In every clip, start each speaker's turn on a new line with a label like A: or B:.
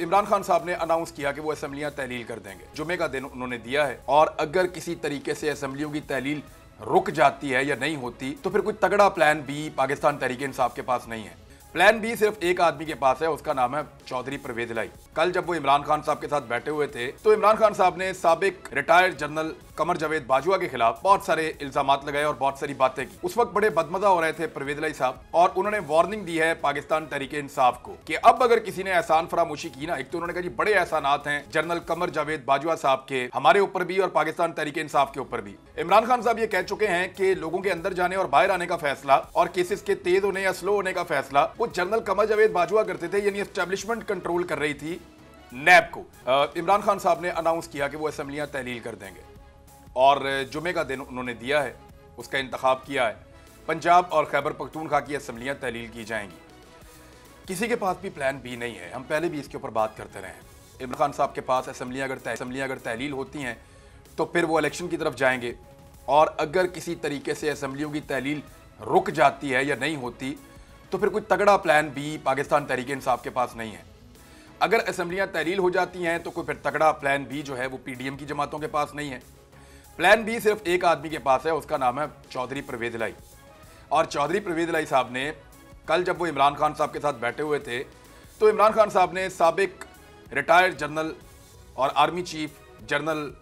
A: इमरान खान साहब ने अनाउंस किया कि वो असेंबलियां तहलील कर देंगे। जुमे का दिन उन्होंने दिया है और अगर किसी तरीके से असेंबलियों की तहलील रुक जाती है या नहीं होती तो फिर कोई तगड़ा प्लान बी पाकिस्तान तहरीक इंसाफ के पास नहीं है। प्लान बी सिर्फ एक आदमी के पास है, उसका नाम है चौधरी परवेज इलाही। कल जब वो इमरान खान साहब के साथ बैठे हुए थे तो इमरान खान साहब ने साबिक रिटायर्ड जनरल कमर जावेद बाजवा के खिलाफ बहुत सारे इल्जामात लगाए और बहुत सारी बातें की। उस वक्त बड़े बदमजा हो रहे थे परवेज इलाही साहब और उन्होंने वार्निंग दी है पाकिस्तान तहरीक इंसाफ को कि अब अगर किसी ने एहसान फरामोशी की ना, एक तो उन्होंने कहा जी बड़े एहसानात हैं जनरल कमर जावेद बाजवा साहब के हमारे ऊपर भी और पाकिस्तान तहरीक इंसाफ के ऊपर भी। इमरान खान साहब ये कह चुके हैं कि लोगों के अंदर जाने और बाहर आने का फैसला और केसेस के तेज होने या स्लो होने का फैसला वो जनरल कमर जावेद बाजवा करते थे, यानी एस्टेब्लिशमेंट कंट्रोल कर रही थी नैब को। इमरान खान साहब ने अनाउंस किया कि वो असेंबलियां तहलील कर देंगे और जुमे का दिन उन्होंने दिया है, उसका इंतखाब किया है। पंजाब और खैबर पख्तूनख्वा की असेंबलियां तहलील की जाएंगी। किसी के पास भी प्लान बी नहीं है, हम पहले भी इसके ऊपर बात करते रहे हैं। इमरान खान साहब के पास असेंबलियां अगर तहलील होती हैं तो फिर वो इलेक्शन की तरफ जाएंगे और अगर किसी तरीके से असेंबलियों की तहलील रुक जाती है या नहीं होती तो फिर कोई तगड़ा प्लान बी पाकिस्तान तहरीक इंसाफ के पास नहीं है। अगर असेंबलियां तहलील हो जाती हैं तो कोई फिर तगड़ा प्लान बी जो है वो पीडीएम की जमातों के पास नहीं है। प्लान बी सिर्फ एक आदमी के पास है, उसका नाम है चौधरी परवेज इलाही। और चौधरी परवेज इलाही साहब ने कल जब वो इमरान खान साहब के साथ बैठे हुए थे तो इमरान खान साहब ने साबिक रिटायर्ड जनरल और army chief general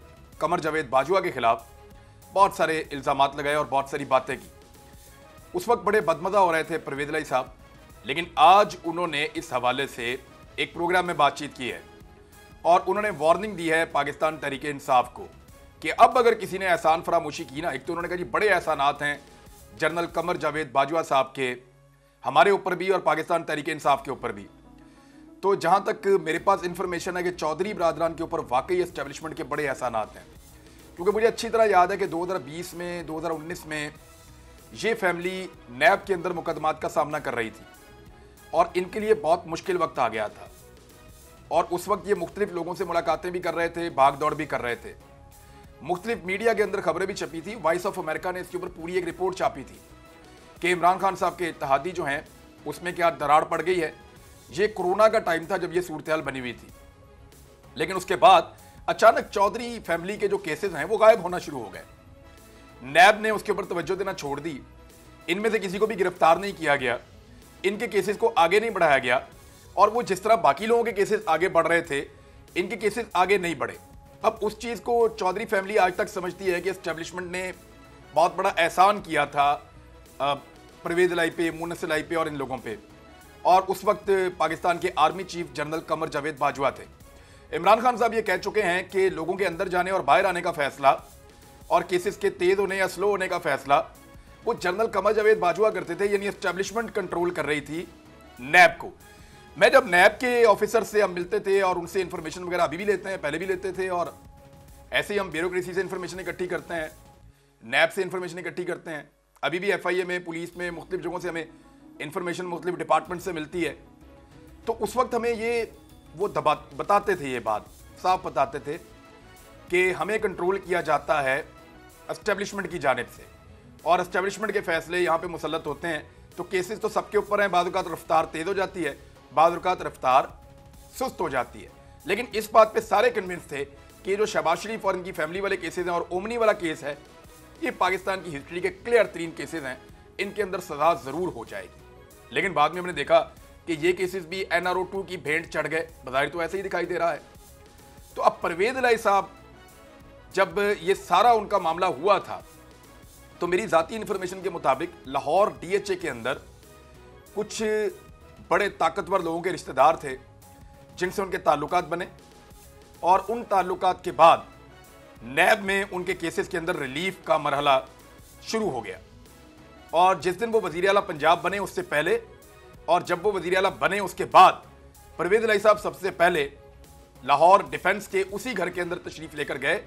A: Qamar Javed Bajwa के खिलाफ बहुत सारे इल्जामात लगाए और बहुत सारी बातें की। उस वक्त बड़े बदमजा हो रहे थे परवेज इलाही साहब, लेकिन आज उन्होंने इस हवाले से एक प्रोग्राम में बातचीत की है और उन्होंने वार्निंग दी है पाकिस्तान तहरीक इंसाफ को कि अब अगर किसी ने एहसान फरामोशी की ना, एक तो उन्होंने कहा जी बड़े एहसानात हैं जनरल कमर जावेद बाजवा साहब के हमारे ऊपर भी और पाकिस्तान तहरीक इंसाफ के ऊपर भी। तो जहां तक मेरे पास इंफॉर्मेशन है कि चौधरी बरादरान के ऊपर वाकई एस्टेब्लिशमेंट के बड़े एहसानात हैं, क्योंकि मुझे अच्छी तरह याद है कि 2020 में 2019 में ये फैमिली नैब के अंदर मुकदमात का सामना कर रही थी और इनके लिए बहुत मुश्किल वक्त आ गया था और उस वक्त ये मुख्तलिफ लोगों से मुलाकातें भी कर रहे थे, भाग दौड़ भी कर रहे थे। मुख्तलिफ मीडिया के अंदर खबरें भी छपी थी। वॉइस ऑफ अमेरिका ने इसके ऊपर पूरी एक रिपोर्ट छापी थी कि इमरान खान साहब के इत्तेहादी जो हैं उसमें क्या दरार पड़ गई है। ये कोरोना का टाइम था जब ये सूरत-ए-हाल बनी हुई थी, लेकिन उसके बाद अचानक चौधरी फैमिली के जो केसेस हैं वो गायब होना शुरू हो गए। नैब ने उसके ऊपर तवज्जो देना छोड़ दी, इनमें से किसी को भी गिरफ्तार नहीं किया गया, इनके केसेस को आगे नहीं बढ़ाया गया और वो जिस तरह बाकी लोगों के केसेस आगे बढ़ रहे थे इनके केसेस आगे नहीं बढ़े। अब उस चीज़ को चौधरी फैमिली आज तक समझती है कि एस्टेब्लिशमेंट ने बहुत बड़ा एहसान किया था परवेज इलाही पे, मुनस्सिर इलाही पे और इन लोगों पे। और उस वक्त पाकिस्तान के army chief general Qamar Javed Bajwa थे। इमरान खान साहब ये कह चुके हैं कि लोगों के अंदर जाने और बाहर आने का फैसला और केसेस के तेज होने या स्लो होने का फैसला वो जनरल कमर जावेद बाजवा करते थे, यानी एस्टेब्लिशमेंट कंट्रोल कर रही थी नैब को। मैं जब नैब के ऑफिसर से हम मिलते थे और उनसे इंफॉर्मेशन वगैरह अभी भी लेते हैं, पहले भी लेते थे और ऐसे ही हम ब्यूरोक्रेसी से इंफॉर्मेशन इकट्ठी करते हैं, नैब से इंफॉर्मेशन इकट्ठी करते हैं, अभी भी एफआईए में, पुलिस में, मुख्तलिफ जगहों से हमें इंफॉर्मेशन मुख्तलिफ डिपार्टमेंट से मिलती है। तो उस वक्त हमें ये वो बताते थे, ये बात साफ बताते थे कि हमें कंट्रोल किया जाता है एस्टेब्लिशमेंट की जानिब से और एस्टेब्लिशमेंट के फैसले यहाँ पे मुसल्लत होते हैं। तो केसेस तो सबके ऊपर हैं, बाज़ औक़ात रफ्तार तेज हो जाती है, बाज़ औक़ात रफ्तार सुस्त हो जाती है, लेकिन इस बात पे सारे कन्विंस थे कि जो शहबाज शरीफ और इनकी फैमिली वाले केसेस हैं और ओमनी वाला केस है, ये पाकिस्तान की हिस्ट्री के क्लियर तरीन केसेस हैं, इनके अंदर सजा ज़रूर हो जाएगी। लेकिन बाद में हमने देखा कि ये केसेस भी NRO 2 की भेंट चढ़ गए, बज़ाहिर तो ऐसे ही दिखाई दे रहा है। तो अब परवेज इलाही साहब जब ये सारा उनका मामला हुआ था तो मेरी ज़ाती इन्फॉर्मेशन के मुताबिक लाहौर DHA के अंदर कुछ बड़े ताकतवर लोगों के रिश्तेदार थे जिनसे उनके ताल्लुकात बने और उन ताल्लुकात के बाद नैब में उनके केसेस के अंदर रिलीफ का मरहला शुरू हो गया। और जिस दिन वो वज़ीर आला पंजाब बने उससे पहले और जब वो वज़ीर आला बने उसके बाद परवेज इलाही साहब सबसे पहले लाहौर डिफेंस के उसी घर के अंदर तशरीफ़ लेकर गए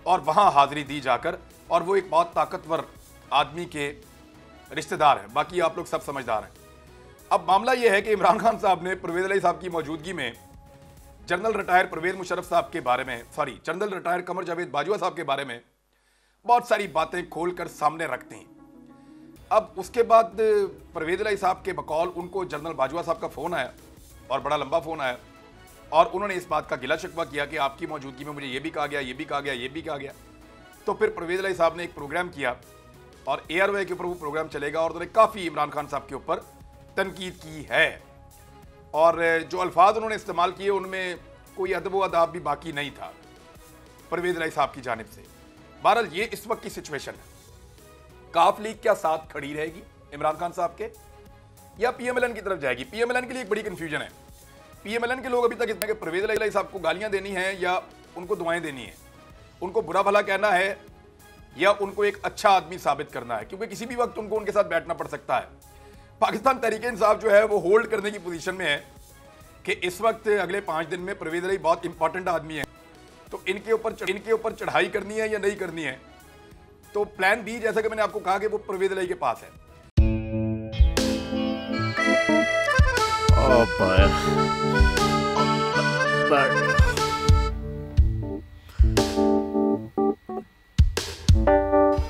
A: और वहाँ हाज़िरी दी जाकर, और वो एक बहुत ताकतवर आदमी के रिश्तेदार हैं, बाकी आप लोग सब समझदार हैं। अब मामला ये है कि इमरान खान साहब ने परवेज इलाही साहब की मौजूदगी में जनरल रिटायर परवेज मुशर्रफ साहब के बारे में, जनरल रिटायर कमर जावेद बाजवा साहब के बारे में बहुत सारी बातें खोलकर सामने रखते हैं। अब उसके बाद परवेज इलाही साहब के बकौल उनको जनरल बाजवा साहब का फ़ोन आया और बड़ा लंबा फ़ोन आया और उन्होंने इस बात का गिला शिकवा किया कि आपकी मौजूदगी में मुझे ये भी कहा गया, ये भी कहा गया, ये भी कहा गया। तो फिर परवेज़ इलाही साहब ने एक प्रोग्राम किया और एयरवे के ऊपर वो प्रोग्राम चलेगा और उन्होंने काफ़ी इमरान खान साहब के ऊपर तनकीद की है और जो अल्फाज उन्होंने इस्तेमाल किए उनमें कोई अदब व अदाब भी बाकी नहीं था परवेज़ इलाही साहब की जानिब से। बहरहाल ये इस वक्त की सिचुएशन है। काफ लीग क्या साथ खड़ी रहेगी इमरान खान साहब के या पीएमएलएन की तरफ जाएगी? पीएमएलएन के लिए एक बड़ी कंफ्यूजन है। पीएमएलएन के लोग अभी तक इतना कि परवेज़ इलाही साहब को गालियां देनी है या उनको दुआएं देनी है, उनको बुरा भला कहना है या उनको एक अच्छा आदमी साबित करना है, क्योंकि किसी भी वक्त उनको उनके साथ बैठना पड़ सकता है। पाकिस्तान तहरीक इंसाफ जो है वो होल्ड करने की पोजीशन में है कि इस वक्त अगले 5 दिन में परवेज़ इलाही बहुत इंपॉर्टेंट आदमी है, तो इनके ऊपर चढ़ाई करनी है या नहीं करनी है। तो प्लान बी, जैसा कि मैंने आपको कहा, कि वो परवेज़ इलाही के पास है।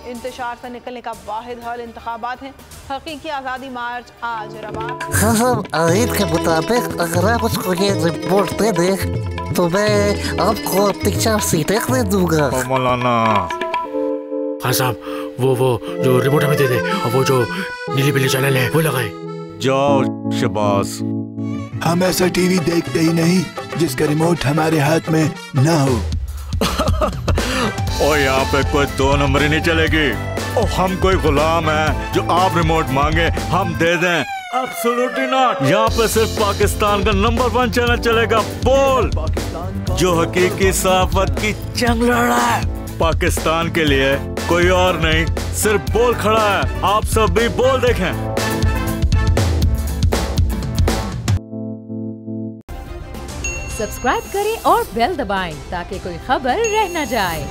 B: इंतशार से निकलने का वाहिद हल इंतखाबात हैं। हकीकी आज़ादी मार्च आज रवात।
C: खसम आयत के मुताबिक अगर आप उसको ये रिपोर्ट दे दें तो मैं आपको 3-4 सीटें दे दूंगा।
D: मौलाना
E: हाँ साहब, वो जो रिमोट हमें दे दे और वो जो नीली पीली चैनल है वो लगाए।
D: जाओ शबाज।
F: हम ऐसा टीवी देखते ही नहीं जिसका रिमोट हमारे हाथ में ना हो।
D: और यहाँ पे कोई 2 नंबर ही नहीं चलेगी। और हम कोई गुलाम है जो आप रिमोट मांगे हम दे दें? Absolutely not. यहाँ पे सिर्फ पाकिस्तान का नंबर 1 चैनल चलेगा, बोल, जो हकीकी सहाफत की जंग लड़ रहा है। पाकिस्तान के लिए कोई और नहीं, सिर्फ बोल खड़ा है। आप सब भी बोल देखें।
G: सब्सक्राइब करें और बेल दबाएं ताकि कोई खबर रह न जाए।